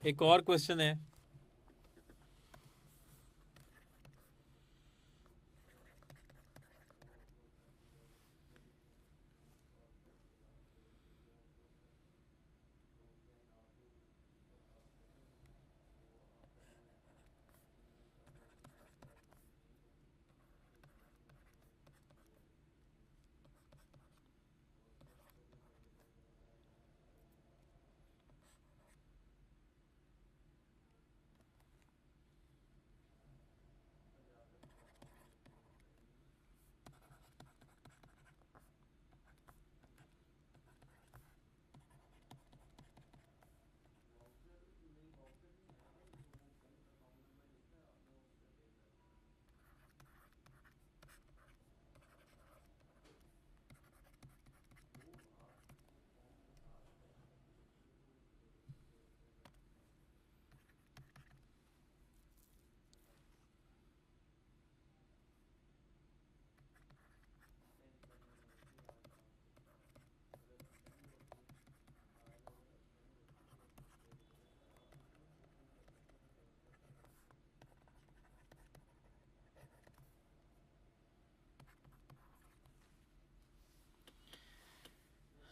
एक और क्वेश्चन है,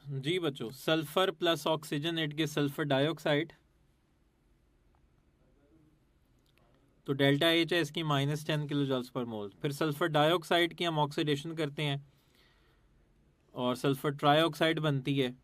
जी बच्चों, सल्फर प्लस ऑक्सीजन इट के सल्फर डाइऑक्साइड, तो डेल्टा एच है इसकी -10 किलो जॉल्स पर मोल। फिर सल्फर डाइऑक्साइड की हम ऑक्सीडेशन करते हैं और सल्फर ट्राइऑक्साइड बनती है।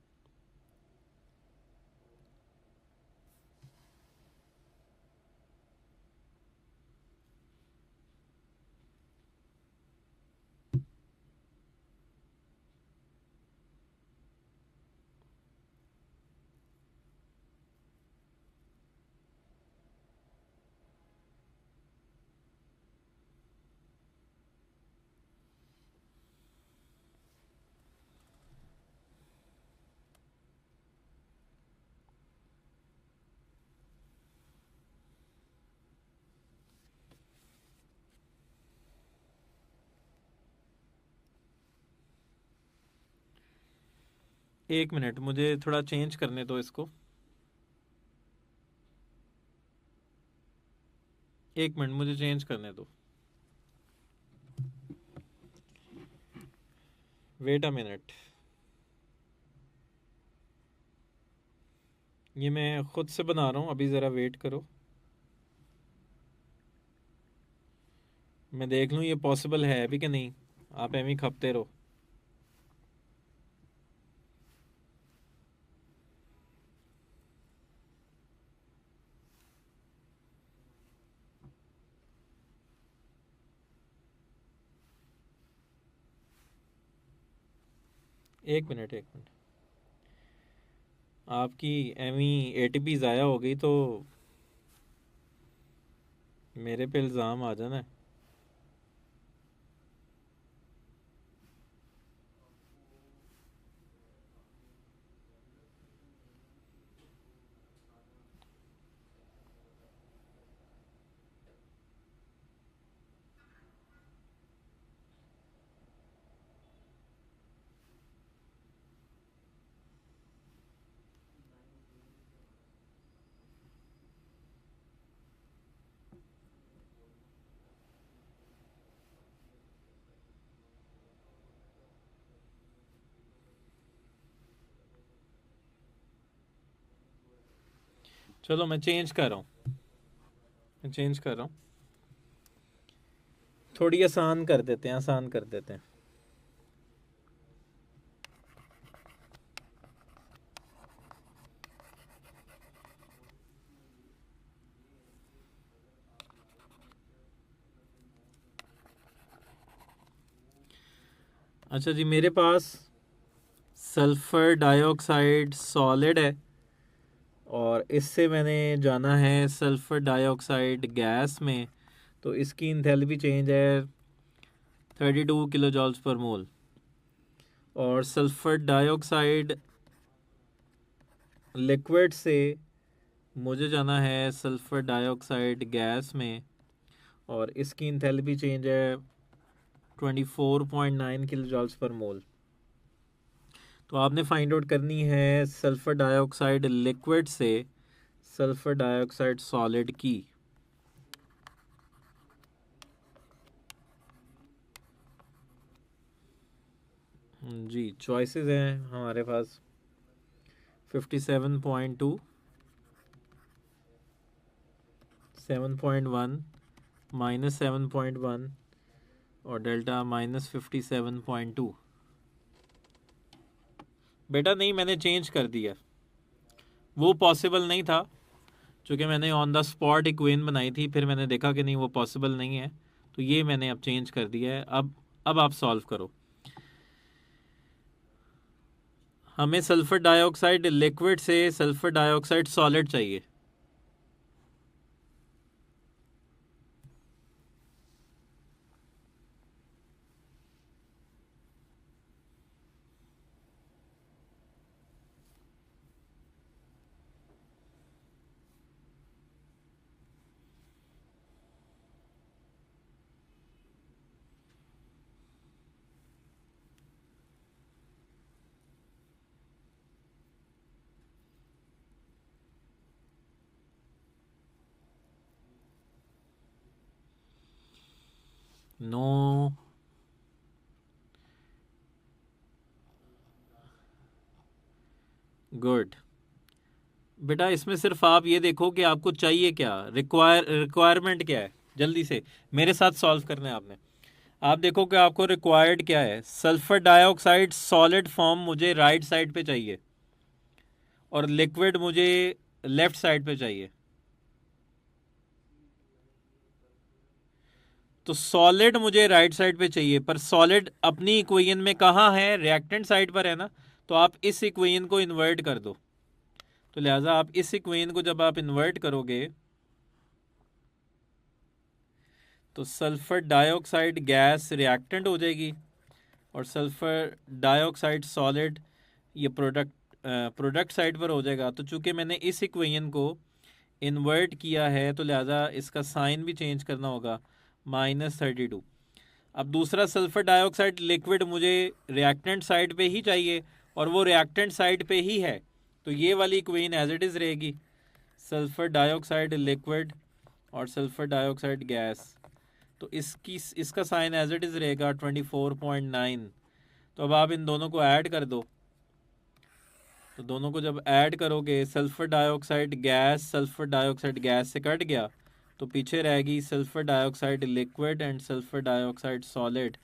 एक मिनट, मुझे थोड़ा चेंज करने दो इसको। एक मिनट, मुझे चेंज करने दो। वेट अ मिनट, ये मैं खुद से बना रहा हूँ, अभी ज़रा वेट करो। मैं देख लूँ ये पॉसिबल है अभी कि नहीं। आप एम ही खपते रहो। एक मिनट, एक मिनट। आपकी एम ई ATP ज़ाया हो गई तो मेरे पे इल्ज़ाम आ जाना है। चलो मैं चेंज कर रहा हूँ, मैं चेंज कर रहा हूँ। थोड़ी आसान कर देते हैं, आसान कर देते हैं। अच्छा जी, मेरे पास सल्फ़र डाइऑक्साइड सॉलिड है और इससे मैंने जाना है सल्फ़र डाइऑक्साइड गैस में, तो इसकी इंथैल्पी चेंज है 32 किलो जॉल्स पर मोल। और सल्फ़र डाइऑक्साइड लिक्विड से मुझे जाना है सल्फ़र डाइऑक्साइड गैस में और इसकी इंथैल्पी चेंज है 24.9 किलो जॉल्स पर मोल। तो आपने फाइंड आउट करनी है सल्फ़र डाइऑक्साइड लिक्विड से सल्फर डाइऑक्साइड सॉलिड की। जी चॉइसेस हैं हमारे पास 57.2, 7.1, -7.1 और डेल्टा -57.2। बेटा नहीं, मैंने चेंज कर दिया, वो पॉसिबल नहीं था क्योंकि मैंने ऑन द स्पॉट इक्वेशन बनाई थी, फिर मैंने देखा कि नहीं वो पॉसिबल नहीं है, तो ये मैंने अब चेंज कर दिया है। अब आप सॉल्व करो। हमें सल्फर डाइऑक्साइड लिक्विड से सल्फर डाइऑक्साइड सॉलिड चाहिए। No, good. बेटा इसमें सिर्फ आप ये देखो कि आपको चाहिए क्या, रिक्वायरमेंट क्या है, जल्दी से मेरे साथ सॉल्व करना है आपने। आप देखो कि आपको रिक्वायर्ड क्या है। सल्फर डाइऑक्साइड सॉलिड फॉर्म मुझे राइट साइड पे चाहिए और लिक्विड मुझे लेफ्ट साइड पे चाहिए। तो सॉलिड मुझे राइट साइड पे चाहिए, पर सॉलिड अपनी इक्वेशन में कहाँ है, रिएक्टेंट साइड पर है ना, तो आप इस इक्वेशन को इन्वर्ट कर दो। तो लिहाजा आप इस इक्वेशन को जब आप इन्वर्ट करोगे तो सल्फर डाइऑक्साइड गैस रिएक्टेंट हो जाएगी और सल्फर डाइऑक्साइड सॉलिड ये प्रोडक्ट साइड पर हो जाएगा। तो चूंकि मैंने इस इक्वेशन को इन्वर्ट किया है तो लिहाजा इसका साइन भी चेंज करना होगा, -32। अब दूसरा सल्फर डाइऑक्साइड लिक्विड मुझे रिएक्टेंट साइड पे ही चाहिए और वो रिएक्टेंट साइड पे ही है, तो ये वाली इक्वेशन एज इट इज़ रहेगी, सल्फर डाइऑक्साइड लिक्विड और सल्फर डाइऑक्साइड गैस। तो इसका साइन एज इट इज़ रहेगा 24.9। तो अब आप इन दोनों को ऐड कर दो, तो दोनों को जब ऐड करोगे सल्फर डाइऑक्साइड गैस से कट गया, तो पीछे रहेगी sulphur dioxide liquid and sulphur dioxide solid.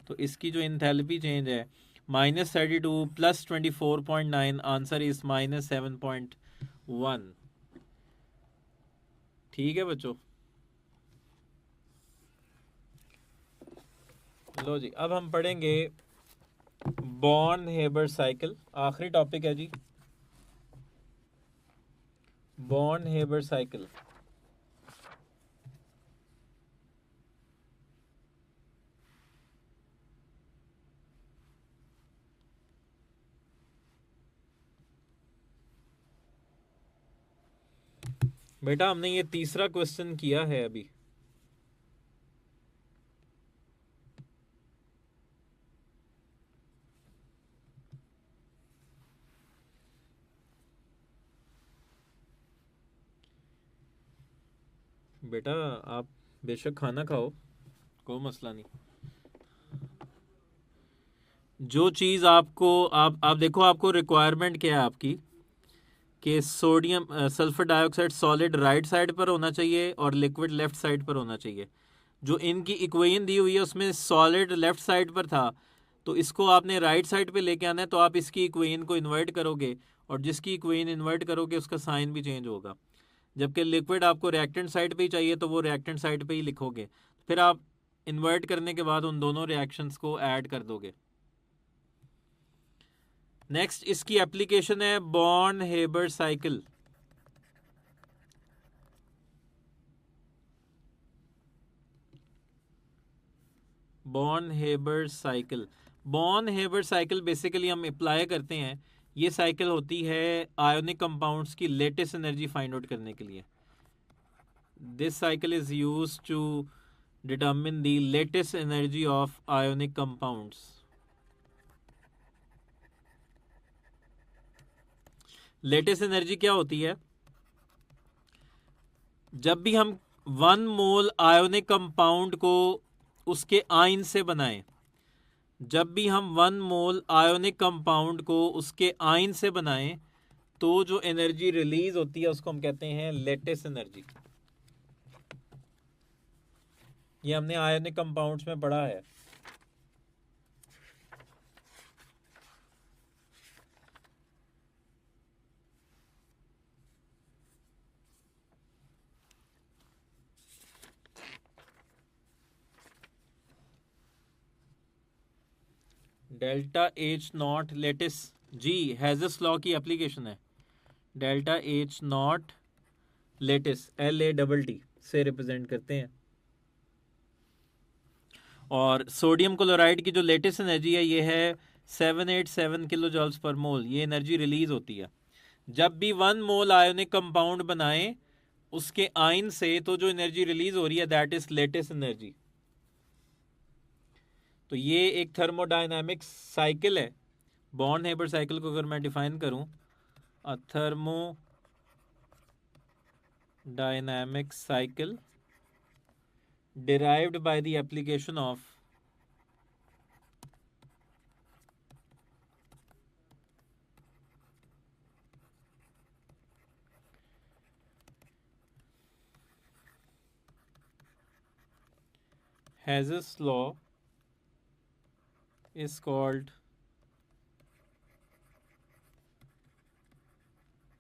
तो इसकी जो इंथैल्पी चेंज है -32 + 24.9, आंसर इज -7.1। ठीक है बच्चों, लो जी अब हम पढ़ेंगे बॉर्न हेबर साइकिल। आखिरी टॉपिक है जी, बॉर्न हेबर साइकिल। बेटा हमने ये तीसरा क्वेश्चन किया है अभी। बेटा आप बेशक खाना खाओ, कोई मसला नहीं। जो चीज़ आपको आप देखो आपको रिक्वायरमेंट क्या है आपकी, कि sodium sulphur dioxide solid right side पर होना चाहिए और लिक्विड लेफ्ट साइड पर होना चाहिए। जो इनकी इक्वेशन दी हुई है उसमें सॉलिड लेफ्ट साइड पर था, तो इसको आपने राइट साइड पे लेके आना है, तो आप इसकी इक्वेशन को इन्वर्ट करोगे और जिसकी इक्वेशन इन्वर्ट करोगे उसका साइन भी चेंज होगा। जबकि लिक्विड आपको रिएक्टेंट साइड पे ही चाहिए तो वो रिएक्टेंट साइड पे ही लिखोगे, फिर आप इन्वर्ट करने के बाद उन दोनों रिएक्शंस को ऐड कर दोगे। नेक्स्ट इसकी एप्लीकेशन है Born Haber cycle. Born Haber cycle, Born Haber cycle basically हम अप्लाई करते हैं, ये साइकिल होती है आयोनिक कंपाउंड्स की लेटेस्ट एनर्जी फाइंड आउट करने के लिए। This cycle is used to determine the lattice energy of ionic compounds. Lattice energy क्या होती है, जब भी हम 1 मोल आयोनिक कंपाउंड को उसके आयन से बनाएं, जब भी हम 1 मोल आयोनिक कंपाउंड को उसके आयन से बनाएं, तो जो एनर्जी रिलीज होती है उसको हम कहते हैं लेटिस एनर्जी। ये हमने आयोनिक कंपाउंड्स में पढ़ा है। डेल्टा एच नॉट लेटिस जी हैज़ेस लॉ की एप्लीकेशन है। Delta H naught lattice LATT से रिप्रेजेंट करते हैं। और सोडियम क्लोराइड की जो लेटेस्ट एनर्जी है ये है 787 किलो जॉल्स पर मोल। ये एनर्जी रिलीज होती है जब भी 1 मोल आयोनिक कंपाउंड बनाएं उसके आयन से, तो जो एनर्जी रिलीज हो रही है दैट इज लेटेस्ट एनर्जी। तो ये एक थर्मोडायनामिक साइकिल है। बॉर्न हेबर साइकिल को अगर मैं डिफाइन करूं, अ thermodynamic cycle derived by the application of Haze's law is called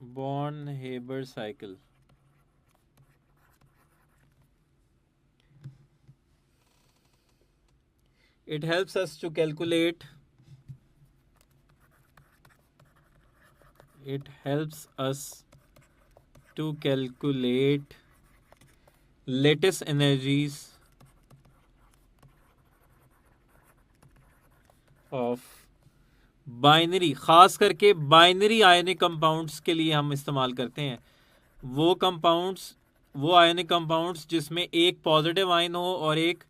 Born-Haber cycle. It helps us to calculate lattice energies of binary, खास करके बाइनरी आयनिक कंपाउंड्स के लिए हम इस्तेमाल करते हैं। वो कंपाउंड्स, वो आयनिक कंपाउंड्स जिसमें एक पॉजिटिव आयन हो और एक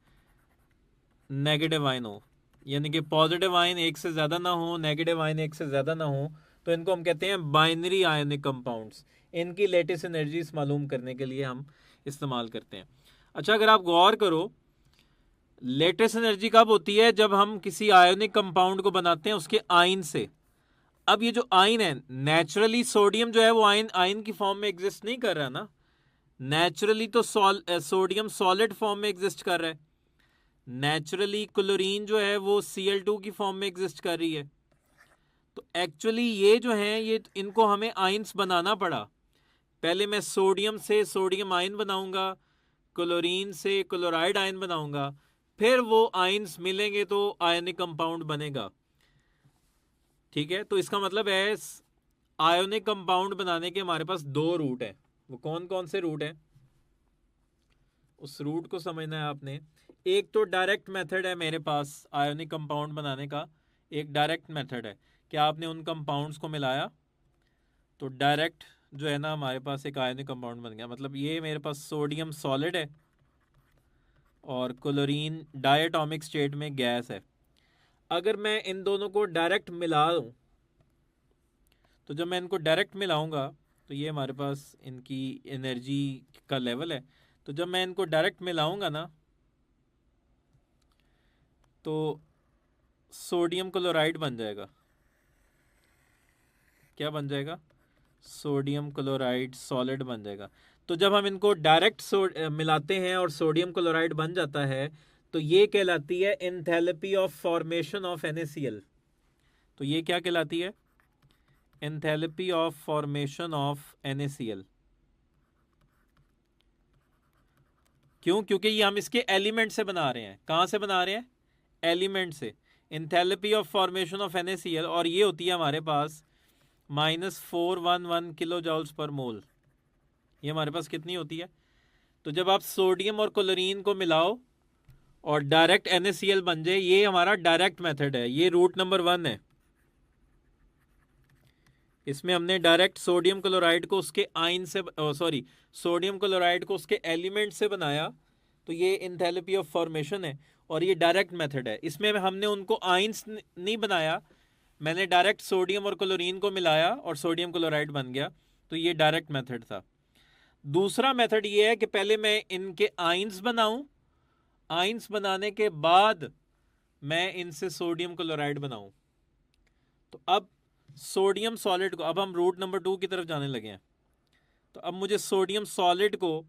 नेगेटिव आयन हो, यानी कि पॉजिटिव आयन एक से ज़्यादा ना हो, नेगेटिव आयन एक से ज़्यादा ना हो, तो इनको हम कहते हैं बाइनरी आयनिक कंपाउंड्स। इनकी लेटेस्ट एनर्जीज मालूम करने के लिए हम इस्तेमाल करते हैं। अच्छा, अगर आप गौर करो, लेटेस्ट एनर्जी कब होती है? जब हम किसी आयोनिक कंपाउंड को बनाते हैं उसके आयन से। अब ये जो आयन है, नेचुरली सोडियम जो है वो आयन की फॉर्म में एग्जिस्ट नहीं कर रहा ना। नेचुरली तो सोडियम सॉलिड फॉर्म में एग्जिस्ट कर रहा है। नेचुरली क्लोरीन जो है वो Cl2 की फॉर्म में एग्जिस्ट कर रही है। तो एक्चुअली ये जो है, ये इनको हमें आयन्स बनाना पड़ा। पहले मैं सोडियम से सोडियम आयन बनाऊंगा, क्लोरीन से क्लोराइड आयन बनाऊंगा, फिर वो आयन्स मिलेंगे तो आयनिक कंपाउंड बनेगा। ठीक है, तो इसका मतलब है आयोनिक कंपाउंड बनाने के हमारे पास 2 रूट है। वो कौन कौन से रूट हैं, उस रूट को समझना है आपने। एक तो डायरेक्ट मेथड है मेरे पास आयोनिक कंपाउंड बनाने का, एक डायरेक्ट मेथड है कि आपने उन कंपाउंड्स को मिलाया तो डायरेक्ट जो है ना हमारे पास एक आयोनिक कंपाउंड बन गया। मतलब ये मेरे पास सोडियम सॉलिड है और क्लोरीन डायटोमिक स्टेट में गैस है। अगर मैं इन दोनों को डायरेक्ट मिला दूं, तो जब मैं इनको डायरेक्ट मिलाऊंगा तो ये हमारे पास इनकी एनर्जी का लेवल है। तो जब मैं इनको डायरेक्ट मिलाऊंगा ना, तो सोडियम क्लोराइड बन जाएगा। क्या बन जाएगा? सोडियम क्लोराइड सॉलिड बन जाएगा। तो जब हम इनको डायरेक्ट मिलाते हैं और सोडियम क्लोराइड बन जाता है, तो ये कहलाती है enthalpy of formation of NaCl। तो ये क्या कहलाती है? Enthalpy of formation of NaCl। क्यों? क्योंकि ये हम इसके एलिमेंट से बना रहे हैं। कहाँ से बना रहे हैं? एलिमेंट से। Enthalpy of formation of NaCl, और ये होती है हमारे पास -411 किलो जॉल्स पर मोल। ये हमारे पास कितनी होती है? तो जब आप सोडियम और क्लोरीन को मिलाओ और डायरेक्ट NaCl बन जाए, ये हमारा डायरेक्ट मेथड है। ये रूट नंबर 1 है। इसमें हमने डायरेक्ट सोडियम क्लोराइड को उसके आयन से सोडियम क्लोराइड को उसके एलिमेंट से बनाया, तो ये एंथैल्पी ऑफ फॉर्मेशन है और ये डायरेक्ट मेथड है। इसमें हमने उनको आयन्स नहीं बनाया, मैंने डायरेक्ट सोडियम और क्लोरीन को मिलाया और सोडियम क्लोराइड बन गया, तो ये डायरेक्ट मेथड था। दूसरा मेथड ये है कि पहले मैं इनके आइंस बनाऊं, आइंस बनाने के बाद मैं इनसे सोडियम क्लोराइड बनाऊं। तो अब सोडियम सॉलिड को, अब हम रूट नंबर 2 की तरफ जाने लगे हैं। तो अब मुझे सोडियम सॉलिड को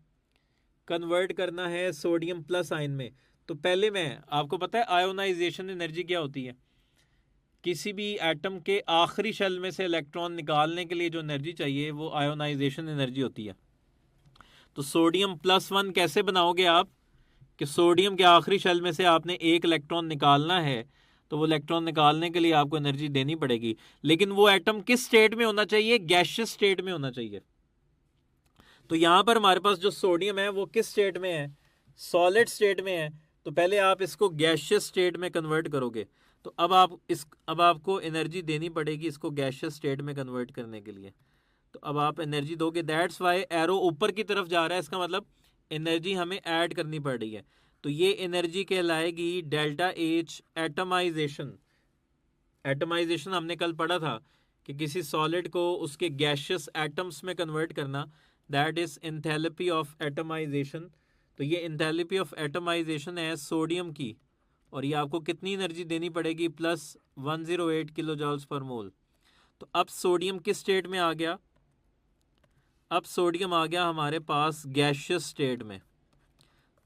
कन्वर्ट करना है सोडियम प्लस आयन में। तो पहले मैं, आपको पता है आयोनाइजेशन एनर्जी क्या होती है? किसी भी एटम के आखिरी शेल में से इलेक्ट्रॉन निकालने के लिए जो एनर्जी चाहिए वो आयोनाइजेशन एनर्जी होती है। तो सोडियम प्लस 1 कैसे बनाओगे आप? कि सोडियम के आखिरी शेल में से आपने एक इलेक्ट्रॉन निकालना है, तो वो इलेक्ट्रॉन निकालने के लिए आपको एनर्जी देनी पड़ेगी। लेकिन वो एटम किस स्टेट में होना चाहिए? गैशियस स्टेट में होना चाहिए। तो यहां पर हमारे पास जो सोडियम है वो किस स्टेट में है? सॉलिड स्टेट में है। तो पहले आप इसको गैशियस स्टेट में कन्वर्ट करोगे। तो अब आपको एनर्जी देनी पड़ेगी इसको गैशियस स्टेट में कन्वर्ट करने के लिए। तो अब आप एनर्जी दोगे, दैट्स वाई एरो ऊपर की तरफ जा रहा है, इसका मतलब एनर्जी हमें ऐड करनी पड़ रही है। तो ये एनर्जी कहलाएगी डेल्टा एच एटमाइजेशन। एटमाइजेशन हमने कल पढ़ा था कि किसी सॉलिड को उसके गैशियस एटम्स में कन्वर्ट करना, that is enthalpy of atomization. तो ये एंथैल्पी ऑफ एटमाइजेशन है सोडियम की, और ये आपको कितनी एनर्जी देनी पड़ेगी? प्लस 108 किलो जॉल्स पर मोल। तो अब सोडियम किस स्टेट में आ गया? अब सोडियम आ गया हमारे पास गैशियस स्टेट में।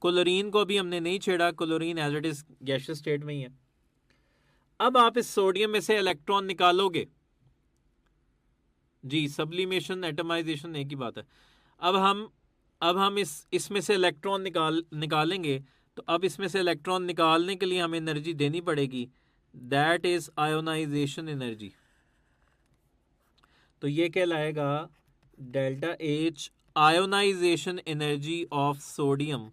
क्लोरीन को अभी हमने नहीं छेड़ा, chlorine as it is gaseous state में ही है। अब आप इस सोडियम में से इलेक्ट्रॉन निकालोगे। जी, सब्लिमेशन एटमाइजेशन एक ही बात है। अब हम इसमें से इलेक्ट्रॉन निकालेंगे। तो अब इसमें से इलेक्ट्रॉन निकालने के लिए हमें एनर्जी देनी पड़ेगी, दैट इज आयोनाइजेशन एनर्जी। तो ये कहलाएगा delta H ionization energy of sodium,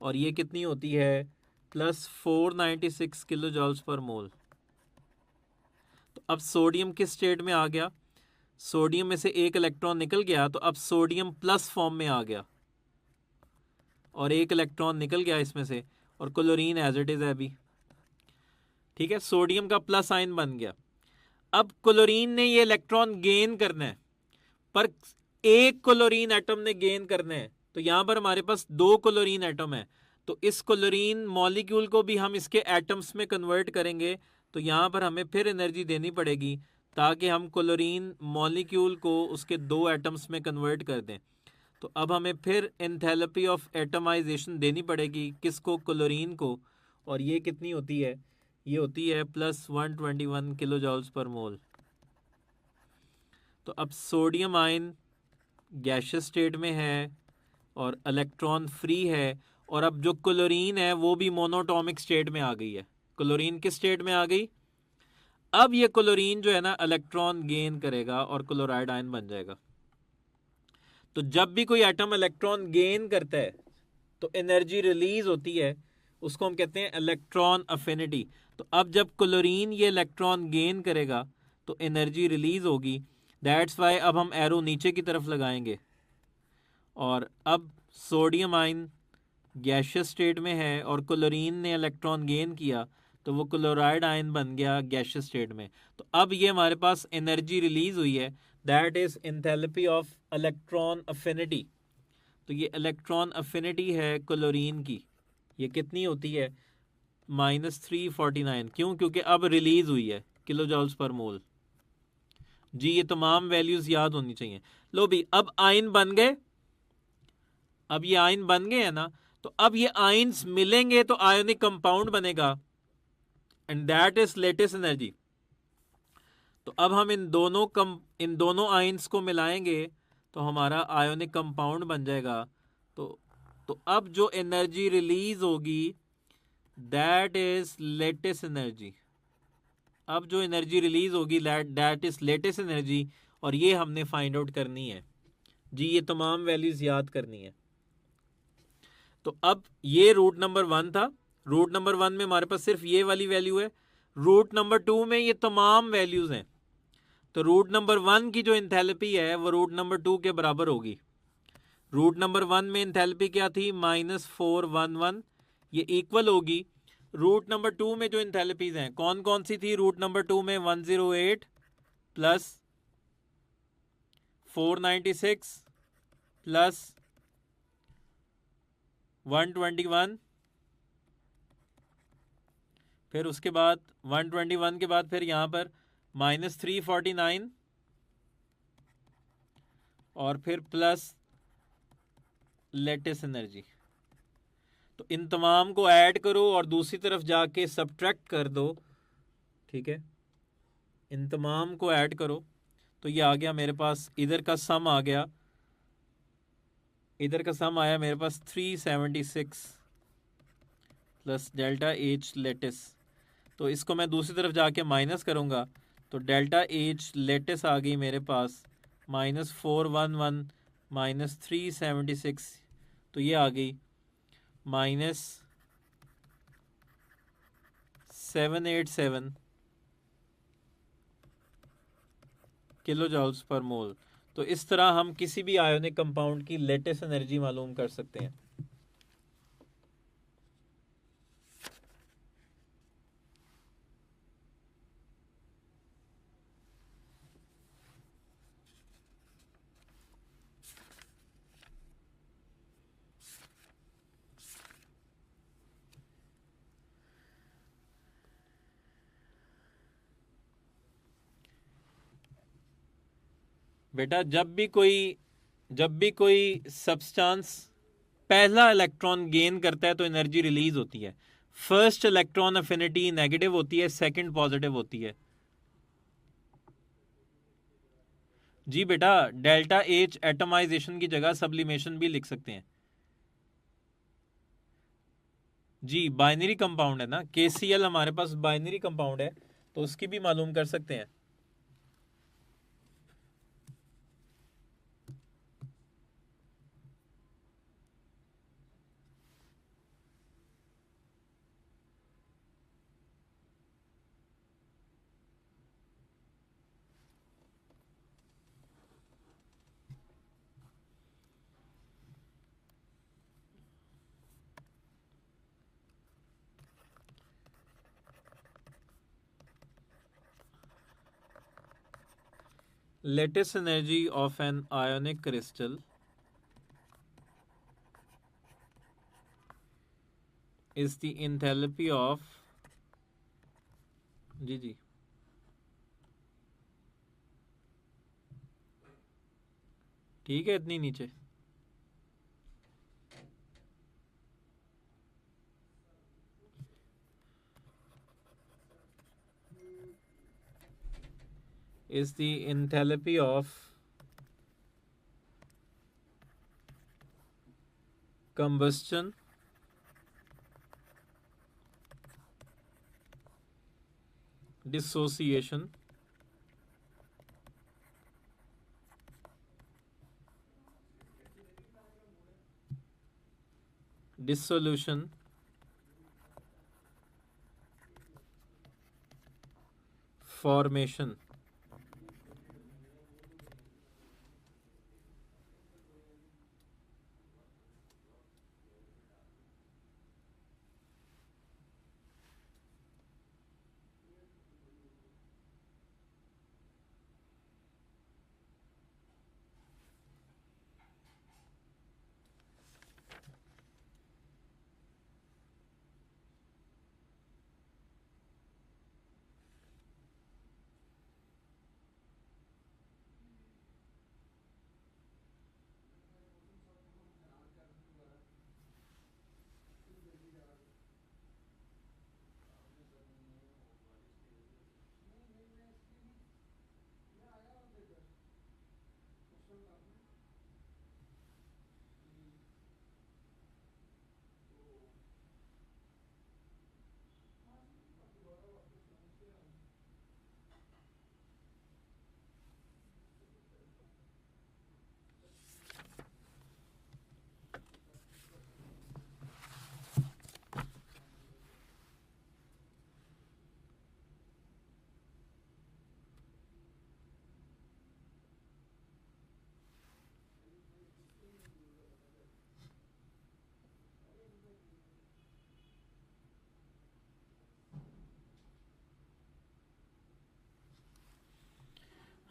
और ये कितनी होती है? प्लस 496 किलो जॉल्स पर मोल। तो अब सोडियम किस स्टेट में आ गया? सोडियम में से एक इलेक्ट्रॉन निकल गया, तो अब सोडियम प्लस फॉर्म में आ गया, और एक इलेक्ट्रॉन निकल गया इसमें से, और क्लोरीन एज इट इज है अभी। ठीक है, सोडियम का प्लस आयन बन गया। अब क्लोरीन ने ये इलेक्ट्रॉन गेन करना है, पर एक क्लोरीन एटम ने गेन करना है। तो यहां पर हमारे पास 2 क्लोरीन एटम है। तो इस क्लोरीन मॉलिक्यूल को भी हम इसके एटम्स में कन्वर्ट करेंगे। तो यहां पर हमें फिर एनर्जी देनी पड़ेगी ताकि हम क्लोरीन मॉलिक्यूल को उसके 2 एटम्स में कन्वर्ट कर दें। तो अब हमें फिर एंथैल्पी ऑफ एटमाइजेशन देनी पड़ेगी, किसको? क्लोरीन को। और ये कितनी होती है? ये होती है प्लस 121 किलो जॉल्स पर मोल। तो अब सोडियम आयन गैशियस स्टेट में है और इलेक्ट्रॉन फ्री है, और अब जो क्लोरीन है वो भी मोनोटॉमिक स्टेट में आ गई है। क्लोरीन किस स्टेट में आ गई? अब ये क्लोरीन जो है ना इलेक्ट्रॉन गेन करेगा और क्लोराइड आयन बन जाएगा। तो जब भी कोई एटम इलेक्ट्रॉन गेन करता है तो एनर्जी रिलीज होती है, उसको हम कहते हैं इलेक्ट्रॉन अफिनिटी। तो अब जब क्लोरीन ये इलेक्ट्रॉन गेन करेगा तो एनर्जी रिलीज होगी, दैट्स वाई अब हम एरो नीचे की तरफ लगाएंगे। और अब सोडियम आयन गैशियस स्टेट में है और क्लोरीन ने इलेक्ट्रॉन गेन किया, तो वो क्लोराइड आयन बन गया गैशियस स्टेट में। तो अब ये हमारे पास एनर्जी रिलीज हुई है, that is enthalpy of electron affinity. तो ये इलेक्ट्रॉन अफिनिटी है क्लोरीन की, ये कितनी होती है? -349। क्यों? क्योंकि अब रिलीज हुई है किलो जॉल्स पर मोल। जी, ये तमाम वैल्यूज याद होनी चाहिए। लो भी, अब आयन बन गए। अब ये आयन बन गए हैं ना, तो अब ये आयन्स मिलेंगे तो आयोनिक कंपाउंड बनेगा, and that is latest energy. तो अब हम इन दोनों आयन्स को मिलाएंगे तो हमारा आयोनिक कंपाउंड बन जाएगा। तो अब जो एनर्जी रिलीज होगी दैट इज लेटेस्ट एनर्जी। अब जो एनर्जी रिलीज होगी दैट इज लेटेस्ट एनर्जी, और ये हमने फाइंड आउट करनी है। जी, ये तमाम वैल्यूज याद करनी है। तो अब ये रूट नंबर 1 था। रूट नंबर 1 में हमारे पास सिर्फ ये वाली वैल्यू है। रूट नंबर 2 में ये तमाम वैल्यूज हैं। तो रूट नंबर 1 की जो एंथैल्पी है वो रूट नंबर 2 के बराबर होगी। रूट नंबर 1 में एंथैल्पी क्या थी? -411। ये इक्वल होगी रूट नंबर 2 में जो एंथैल्पीज हैं कौन कौन सी थी? रूट नंबर 2 में 108 प्लस 496 प्लस 121, फिर उसके बाद 121 के बाद फिर यहाँ पर -349 और फिर प्लस लेटेस्ट एनर्जी। तो इन तमाम को ऐड करो और दूसरी तरफ जाके सब्ट्रैक्ट कर दो, ठीक है। इन तमाम को ऐड करो तो ये आ गया मेरे पास, इधर का सम आ गया, इधर का सम आया मेरे पास 376 प्लस डेल्टा एच लेटिस। तो इसको मैं दूसरी तरफ जाके माइनस करूँगा तो डेल्टा एच लेटिस आ गई मेरे पास -411 -376, तो ये आ गई -787 किलो जॉल्स पर मोल। तो इस तरह हम किसी भी आयोनिक कंपाउंड की लेटेस्ट एनर्जी मालूम कर सकते हैं। बेटा जब भी कोई सब्सटेंस पहला इलेक्ट्रॉन गेन करता है तो एनर्जी रिलीज होती है। फर्स्ट इलेक्ट्रॉन अफिनिटी नेगेटिव होती है, सेकंड पॉजिटिव होती है। जी बेटा, डेल्टा एच एटमाइजेशन की जगह सब्लिमेशन भी लिख सकते हैं। जी बाइनरी कंपाउंड है ना, KCl हमारे पास बाइनरी कंपाउंड है तो उसकी भी मालूम कर सकते हैं। Latest energy of an ionic crystal is the enthalpy of, जी ठीक है, इतनी नीचे is the enthalpy of combustion dissociation dissolution formation।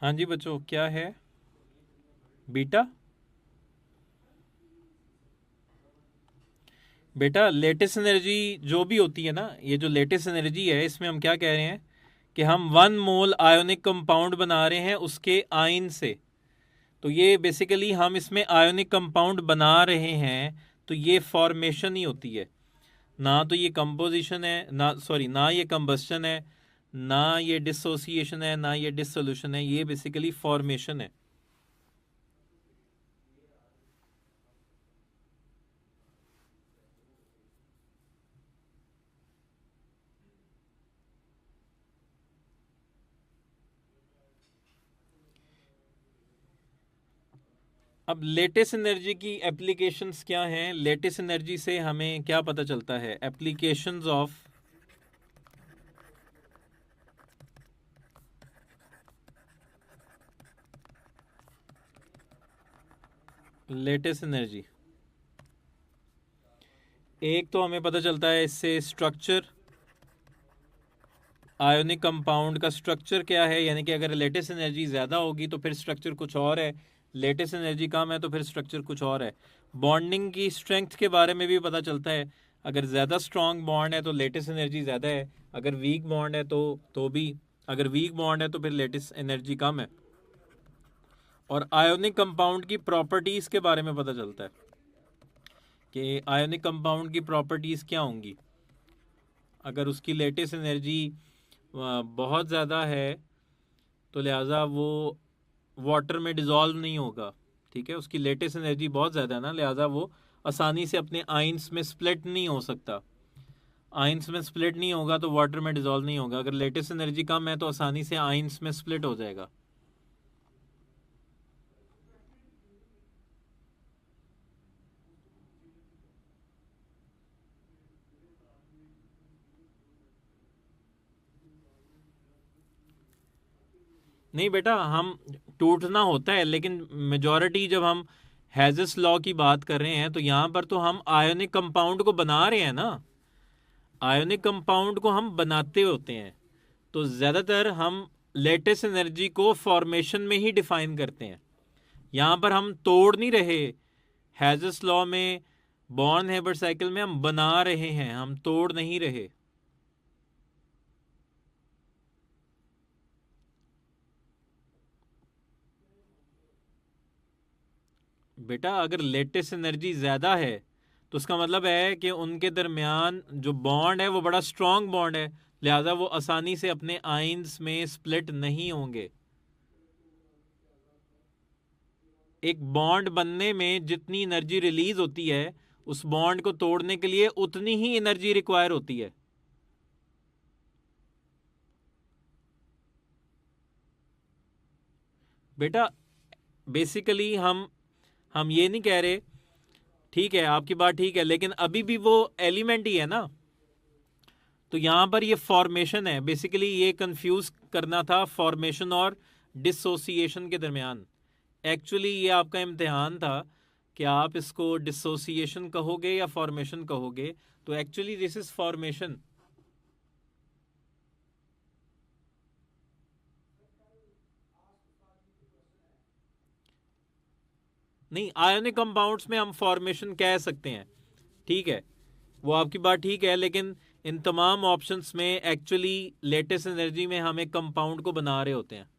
हाँ जी बच्चों, क्या है बीटा? बेटा लेटेस्ट एनर्जी जो भी होती है ना, ये जो लेटेस्ट एनर्जी है, इसमें हम क्या कह रहे हैं कि हम 1 मोल आयोनिक कंपाउंड बना रहे हैं उसके आयन से। तो ये बेसिकली हम इसमें आयोनिक कंपाउंड बना रहे हैं, तो ये फॉर्मेशन ही होती है, ना तो ये कंपोजिशन है, ना सॉरी ना ये कंबस्शन है, ना ये डिसोसिएशन है, ना ये डिसोल्यूशन है, ये बेसिकली फॉर्मेशन है। अब लेटेस्ट एनर्जी की एप्लीकेशंस क्या हैं? लेटेस्ट एनर्जी से हमें क्या पता चलता है? एप्लीकेशंस ऑफ लेटेस्ट एनर्जी, एक तो हमें पता चलता है इससे स्ट्रक्चर, आयोनिक कंपाउंड का स्ट्रक्चर क्या है, यानी कि अगर लेटेस्ट एनर्जी ज़्यादा होगी तो फिर स्ट्रक्चर कुछ और है, लेटेस्ट एनर्जी कम है तो फिर स्ट्रक्चर कुछ और है। बॉन्डिंग की स्ट्रेंथ के बारे में भी पता चलता है, अगर ज़्यादा स्ट्रॉन्ग बॉन्ड है तो लेटेस्ट एनर्जी ज़्यादा है, अगर वीक बॉन्ड है तो भी, अगर वीक बॉन्ड है तो फिर लेटेस्ट एनर्जी कम है। और आयोनिक कंपाउंड की प्रॉपर्टीज़ के बारे में पता चलता है कि आयोनिक कंपाउंड की प्रॉपर्टीज़ क्या होंगी। अगर उसकी लेटेस्ट एनर्जी बहुत ज़्यादा है तो लिहाजा वो वाटर में डिज़ोल्व नहीं होगा, ठीक है, उसकी लेटेस्ट एनर्जी बहुत ज़्यादा है ना, लिहाजा वो आसानी से अपने आइंस में स्प्लिट नहीं हो सकता। आइंस में स्प्लिट नहीं होगा तो वाटर में डिज़ोल्व नहीं होगा। अगर लेटेस्ट एनर्जी कम है तो आसानी से आइंस में स्प्लिट हो जाएगा। नहीं बेटा, हम टूटना होता है, लेकिन मेजॉरिटी जब हम हैज़ेस लॉ की बात कर रहे हैं तो यहाँ पर तो हम आयोनिक कंपाउंड को बना रहे हैं ना, आयोनिक कंपाउंड को हम बनाते होते हैं, तो ज़्यादातर हम लेटेस्ट एनर्जी को फॉर्मेशन में ही डिफाइन करते हैं। यहाँ पर हम तोड़ नहीं रहे, हैज़ेस लॉ में बॉर्न हेबर्ट साइकिल में हम बना रहे हैं, हम तोड़ नहीं रहे। बेटा अगर लेटेस्ट एनर्जी ज़्यादा है तो उसका मतलब है कि उनके दरमियान जो बॉन्ड है वो बड़ा स्ट्रॉन्ग बॉन्ड है, लिहाजा वो आसानी से अपने आइंस में स्प्लिट नहीं होंगे। एक बॉन्ड बनने में जितनी एनर्जी रिलीज होती है, उस बॉन्ड को तोड़ने के लिए उतनी ही एनर्जी रिक्वायर होती है। बेटा बेसिकली हम ये नहीं कह रहे, ठीक है आपकी बात ठीक है, लेकिन अभी भी वो एलिमेंट ही है ना। तो यहाँ पर ये फॉर्मेशन है, बेसिकली ये कंफ्यूज करना था फॉर्मेशन और डिसोसिएशन के दरमियान। एक्चुअली ये आपका इम्तिहान था कि आप इसको डिसोसिएशन कहोगे या फॉर्मेशन कहोगे, तो एक्चुअली दिस इज फॉर्मेशन। नहीं, आयोनिक कंपाउंड्स में हम फॉर्मेशन कह सकते हैं, ठीक है, वो आपकी बात ठीक है, लेकिन इन तमाम ऑप्शंस में एक्चुअली लेटेस्ट एनर्जी में हम एक कंपाउंड को बना रहे होते हैं।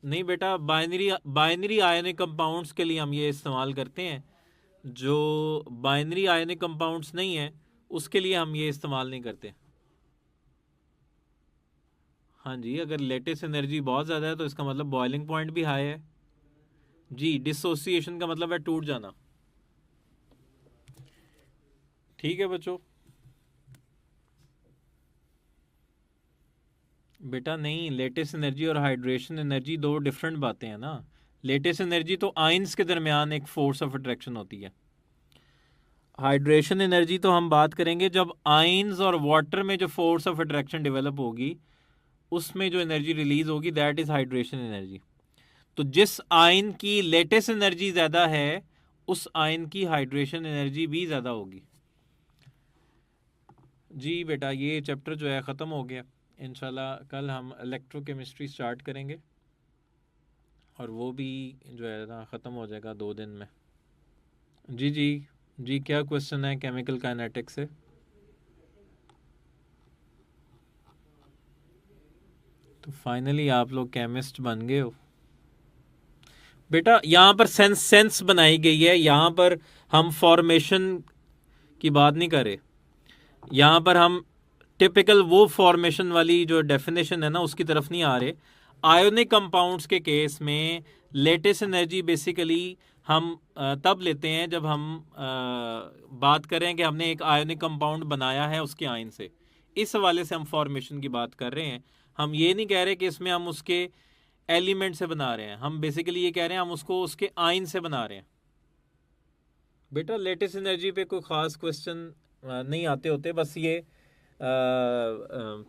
नहीं बेटा, बाइनरी बाइनरी आयोनिक कंपाउंड्स के लिए हम ये इस्तेमाल करते हैं, जो बाइनरी आयोनिक कंपाउंड्स नहीं है उसके लिए हम ये इस्तेमाल नहीं करते। हाँ जी, अगर लेटेस्ट एनर्जी बहुत ज़्यादा है तो इसका मतलब बॉइलिंग पॉइंट भी हाई है। जी, डिसोसिएशन का मतलब है टूट जाना। ठीक है बच्चों। बेटा नहीं, लेटेस्ट एनर्जी और हाइड्रेशन एनर्जी दो डिफरेंट बातें हैं ना। लेटेस्ट एनर्जी तो आइंस के दरमियान एक फोर्स ऑफ अट्रैक्शन होती है। हाइड्रेशन एनर्जी तो हम बात करेंगे जब आइंस और वाटर में जो फोर्स ऑफ अट्रैक्शन डेवलप होगी, उसमें जो एनर्जी रिलीज होगी, दैट इज हाइड्रेशन एनर्जी। तो जिस आयन की लेटेस्ट एनर्जी ज़्यादा है, उस आयन की हाइड्रेशन एनर्जी भी ज़्यादा होगी। जी बेटा, ये चैप्टर जो है ख़त्म हो गया। इंशाल्लाह कल हम इलेक्ट्रोकेमिस्ट्री स्टार्ट करेंगे और वो भी जो है ना ख़त्म हो जाएगा 2 दिन में। जी जी जी, क्या क्वेश्चन है केमिकल काइनेटिक्स से? तो फाइनली आप लोग केमिस्ट बन गए हो बेटा। यहाँ पर सेंस बनाई गई है, यहाँ पर हम फॉर्मेशन की बात नहीं कर रहे। यहाँ पर हम टिपिकल वो फॉर्मेशन वाली जो डेफिनेशन है ना उसकी तरफ नहीं आ रहे। आयोनिक कंपाउंड्स के केस में लेटेस्ट एनर्जी बेसिकली हम तब लेते हैं जब हम बात करें कि हमने एक आयोनिक कंपाउंड बनाया है उसके आयन से। इस हवाले से हम फॉर्मेशन की बात कर रहे हैं। हम ये नहीं कह रहे कि इसमें हम उसके एलिमेंट से बना रहे हैं, हम बेसिकली ये कह रहे हैं हम उसको उसके आयन से बना रहे हैं। बेटा लेटेस्ट एनर्जी पे कोई ख़ास क्वेश्चन नहीं आते होते, बस ये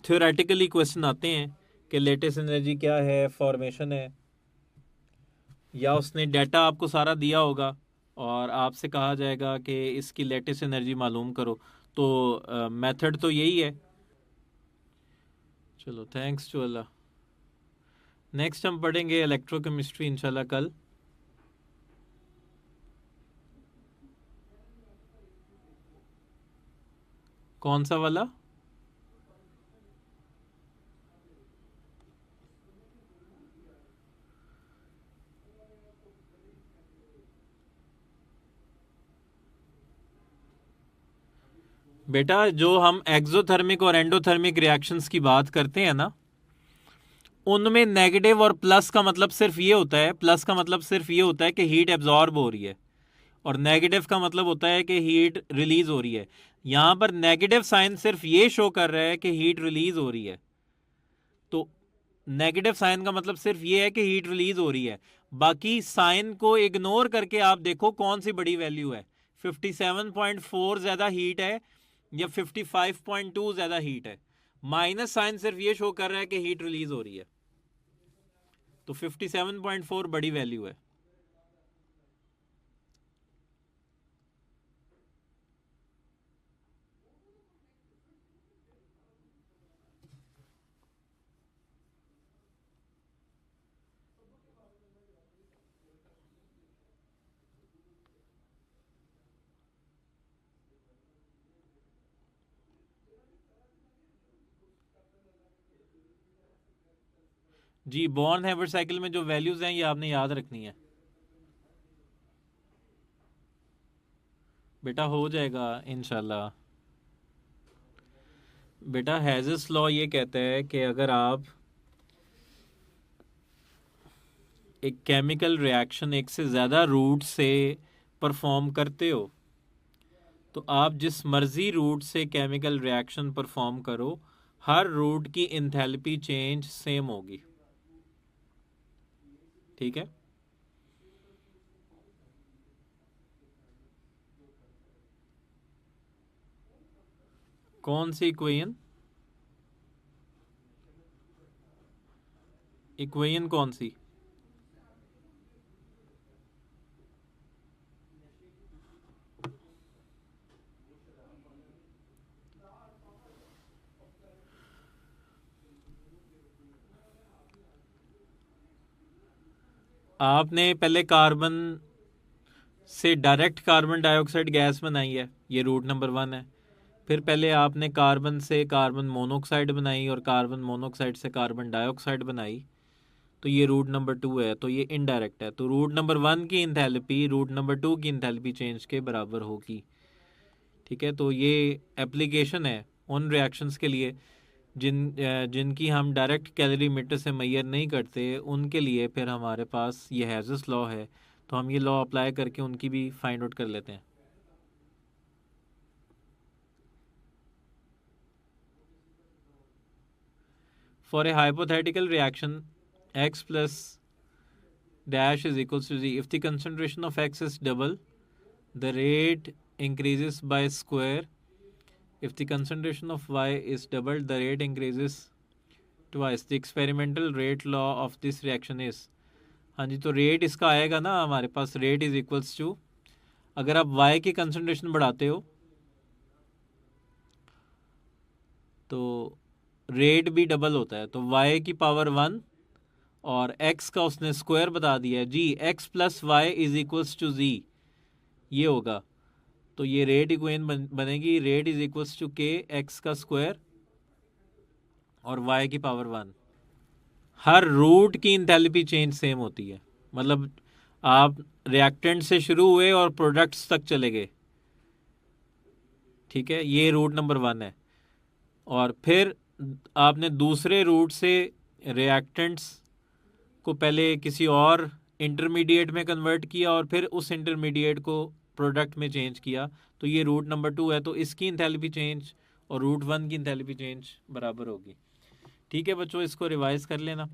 थ्योरेटिकली क्वेश्चन आते हैं कि लेटेस्ट एनर्जी क्या है, फॉर्मेशन है, या उसने डाटा आपको सारा दिया होगा और आपसे कहा जाएगा कि इसकी लेटेस्ट एनर्जी मालूम करो। तो मेथड तो यही है। चलो थैंक्स टू अल्लाह। नेक्स्ट हम पढ़ेंगे इलेक्ट्रोकेमिस्ट्री इंशाल्लाह कल। कौन सा वाला? बेटा जो हम एक्सोथर्मिक और एंडोथर्मिक रिएक्शंस की बात करते हैं ना, उनमें नेगेटिव और प्लस का मतलब सिर्फ ये होता है, प्लस का मतलब सिर्फ ये होता है कि हीट एब्जॉर्ब हो रही है, और नेगेटिव का मतलब होता है कि हीट रिलीज हो रही है। यहां पर नेगेटिव साइन सिर्फ ये शो कर रहा है कि हीट रिलीज हो रही है। तो नेगेटिव साइन का मतलब सिर्फ ये है कि हीट रिलीज हो रही है। बाकी साइन को इग्नोर करके आप देखो कौन सी बड़ी वैल्यू है, 57.4 ज्यादा हीट है या 55.2 ज्यादा हीट है। माइनस साइन सिर्फ ये शो कर रहा है कि हीट रिलीज हो रही है। तो 57.4 बड़ी वैल्यू है। जी, बॉर्न हैवर्ट साइकिल में जो वैल्यूज हैं ये आपने याद रखनी है बेटा, हो जाएगा इंशाल्लाह। बेटा हैज़ेस लॉ ये कहता है कि अगर आप एक केमिकल रिएक्शन एक से ज़्यादा रूट से परफॉर्म करते हो, तो आप जिस मर्जी रूट से केमिकल रिएक्शन परफॉर्म करो, हर रूट की इंथैल्पी चेंज सेम होगी। ठीक है? कौन सी इक्वेशन? इक्वेशन कौन सी? आपने पहले कार्बन से डायरेक्ट कार्बन डाइऑक्साइड गैस बनाई है, ये रूट नंबर 1 है। फिर पहले आपने कार्बन से कार्बन मोनोऑक्साइड बनाई और कार्बन मोनोऑक्साइड से कार्बन डाइऑक्साइड बनाई, तो ये रूट नंबर 2 है, तो ये इनडायरेक्ट है। तो रूट नंबर 1 की इंथैल्पी रूट नंबर 2 की इंथैल्पी चेंज के बराबर होगी। ठीक है? तो ये एप्लीकेशन है उन रिएक्शंस के लिए जिनकी हम डायरेक्ट कैलोरी मीटर से मैयर नहीं करते, उनके लिए फिर हमारे पास ये हैज़ेस लॉ है। तो हम ये लॉ अप्लाई करके उनकी भी फाइंड आउट कर लेते हैं। For a hypothetical reaction, x plus dash is equals to z. If the concentration of x is double, the rate increases by square. If the concentration of y is double, the rate increases twice. The experimental rate law of this reaction is, हाँ जी, तो rate इसका आएगा ना हमारे पास, rate is equals to, अगर आप y की concentration बढ़ाते हो तो रेट भी डबल होता है। तो y की पावर 1 और x का उसने स्क्वायर बता दिया है जी, x plus Y is equals to G. ये होगा, तो ये रेट इक्वेशन बनेगी, rate is equals to K X का स्क्वायर और वाई की पावर 1। हर रूट की इंथैल्पी चेंज सेम होती है, मतलब आप रिएक्टेंट से शुरू हुए और प्रोडक्ट्स तक चले गए, ठीक है, ये रूट नंबर 1 है। और फिर आपने दूसरे रूट से रिएक्टेंट्स को पहले किसी और इंटरमीडिएट में कन्वर्ट किया और फिर उस इंटरमीडिएट को प्रोडक्ट में चेंज किया, तो ये रूट नंबर 2 है। तो इसकी इंथैल्पी चेंज और रूट 1 की इंथैल्पी चेंज बराबर होगी। ठीक है बच्चों, इसको रिवाइज कर लेना।